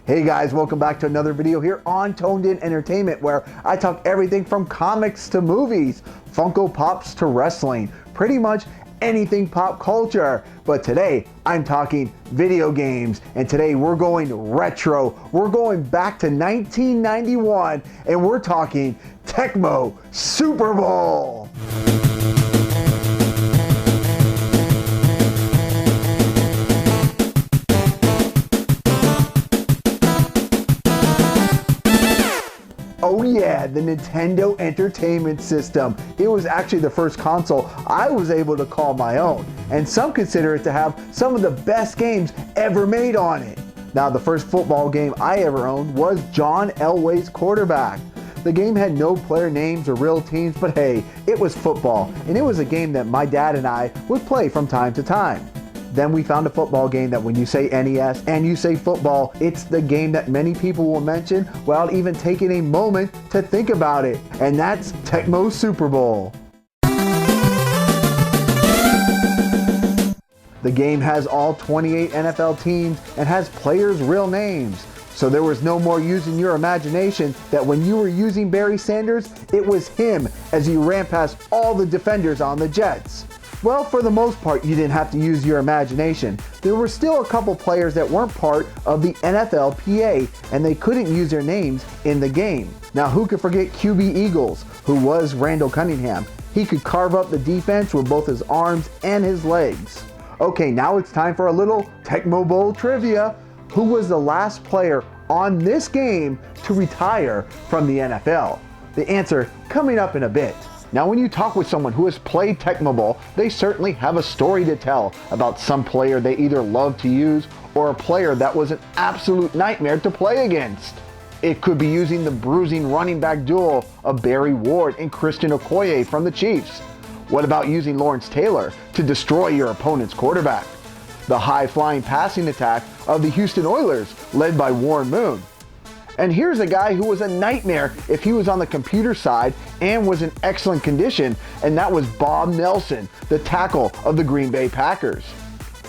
Hey guys, welcome back to another video here on Toned In Entertainment, where I talk everything from comics to movies, Funko Pops to wrestling, pretty much anything pop culture. But today I'm talking video games, and today we're going retro. We're going back to 1991 and we're talking Tecmo Super Bowl. Oh yeah, the Nintendo Entertainment System. It was actually the first console I was able to call my own, and some consider it to have some of the best games ever made on it. Now, the first football game I ever owned was John Elway's Quarterback. The game had no player names or real teams, but hey, it was football, and it was a game that my dad and I would play from time to time. Then we found a football game that when you say NES and you say football, it's the game that many people will mention without even taking a moment to think about it, and that's Tecmo Super Bowl. The game has all 28 NFL teams and has players' real names. So there was no more using your imagination that when you were using Barry Sanders, it was him as you ran past all the defenders on the Jets. Well, for the most part, you didn't have to use your imagination. There were still a couple players that weren't part of the NFLPA, and they couldn't use their names in the game. Now, who could forget QB Eagles, who was Randall Cunningham? He could carve up the defense with both his arms and his legs. Okay, now it's time for a little Tecmo Bowl trivia. Who was the last player on this game to retire from the NFL? The answer coming up in a bit. Now, when you talk with someone who has played Tecmo Bowl, they certainly have a story to tell about some player they either love to use or a player that was an absolute nightmare to play against. It could be using the bruising running back duo of Barry Ward and Christian Okoye from the Chiefs. What about using Lawrence Taylor to destroy your opponent's quarterback? The high-flying passing attack of the Houston Oilers, led by Warren Moon. And here's a guy who was a nightmare if he was on the computer side and was in excellent condition, and that was Bob Nelson, the tackle of the Green Bay Packers.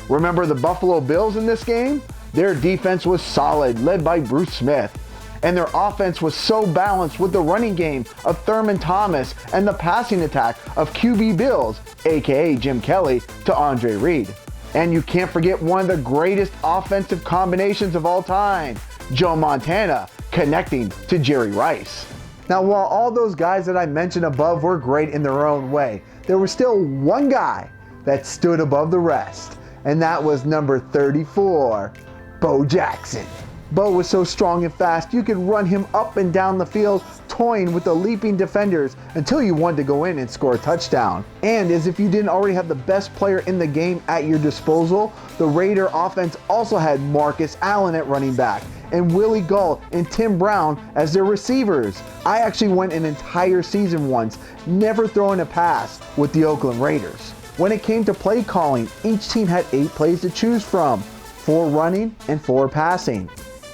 Remember the Buffalo Bills in this game? Their defense was solid, led by Bruce Smith. And their offense was so balanced with the running game of Thurman Thomas and the passing attack of QB Bills, aka Jim Kelly, to Andre Reed. And you can't forget one of the greatest offensive combinations of all time, Joe Montana connecting to Jerry Rice. Now, while all those guys that I mentioned above were great in their own way, there was still one guy that stood above the rest, and that was number 34, Bo Jackson. Bo was so strong and fast, you could run him up and down the field, toying with the leaping defenders until you wanted to go in and score a touchdown. And as if you didn't already have the best player in the game at your disposal, the Raider offense also had Marcus Allen at running back and Willie Gull and Tim Brown as their receivers. I actually went an entire season once, never throwing a pass with the Oakland Raiders. When it came to play calling, each team had 8 plays to choose from, 4 running and 4 passing.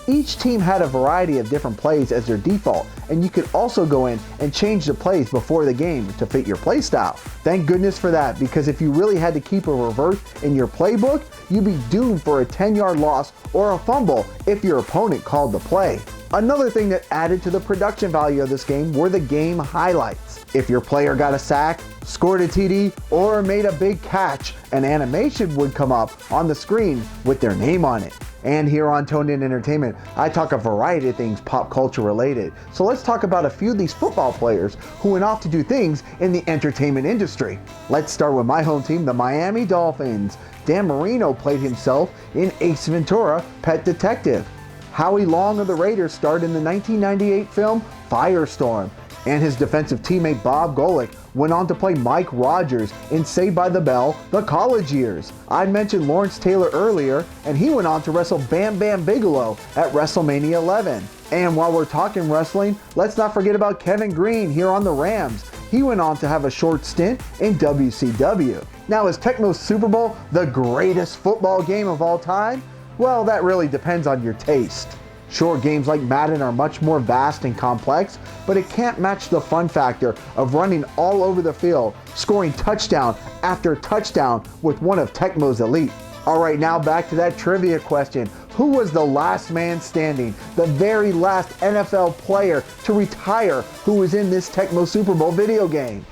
Each team had a variety of different plays as their default, and you could also go in and change the plays before the game to fit your play style. Thank goodness for that, because if you really had to keep a reverse in your playbook, you'd be doomed for a 10-yard loss or a fumble if your opponent called the play. Another thing that added to the production value of this game were the game highlights. If your player got a sack, scored a TD, or made a big catch, an animation would come up on the screen with their name on it. And here on Toned In Entertainment, I talk a variety of things pop culture related. So let's talk about a few of these football players who went off to do things in the entertainment industry. Let's start with my home team, the Miami Dolphins. Dan Marino played himself in Ace Ventura, Pet Detective. Howie Long of the Raiders starred in the 1998 film Firestorm. And his defensive teammate Bob Golick went on to play Mike Rogers in Saved by the Bell, The College Years. I mentioned Lawrence Taylor earlier, and he went on to wrestle Bam Bam Bigelow at WrestleMania 11. And while we're talking wrestling, let's not forget about Kevin Greene here on the Rams. He went on to have a short stint in WCW. Now, is Tecmo Super Bowl the greatest football game of all time? Well, that really depends on your taste. Sure, games like Madden are much more vast and complex, but it can't match the fun factor of running all over the field, scoring touchdown after touchdown with one of Tecmo's elite. Alright, now back to that trivia question. who was the last man standing, the very last NFL player to retire who was in this Tecmo Super Bowl video game?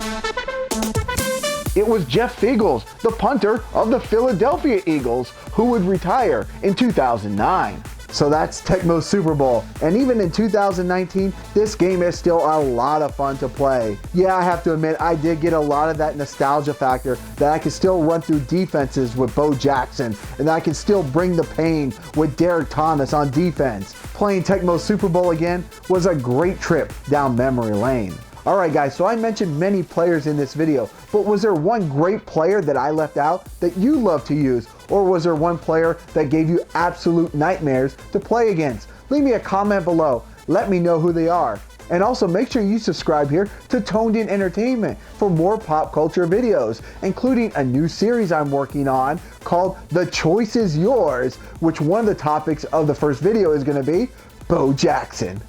It was Jeff Fiegels, the punter of the Philadelphia Eagles, who would retire in 2009. So that's Tecmo Super Bowl, and even in 2019, this game is still a lot of fun to play. Yeah, I have to admit, I did get a lot of that nostalgia factor that I can still run through defenses with Bo Jackson, and that I can still bring the pain with Derrick Thomas on defense. Playing Tecmo Super Bowl again was a great trip down memory lane. Alright guys, so I mentioned many players in this video, but was there one great player that I left out that you love to use? Or was there one player that gave you absolute nightmares to play against? Leave me a comment below. Let me know who they are. And also make sure you subscribe here to Toned In Entertainment for more pop culture videos, including a new series I'm working on called The Choice Is Yours, which one of the topics of the first video is going to be Bo Jackson.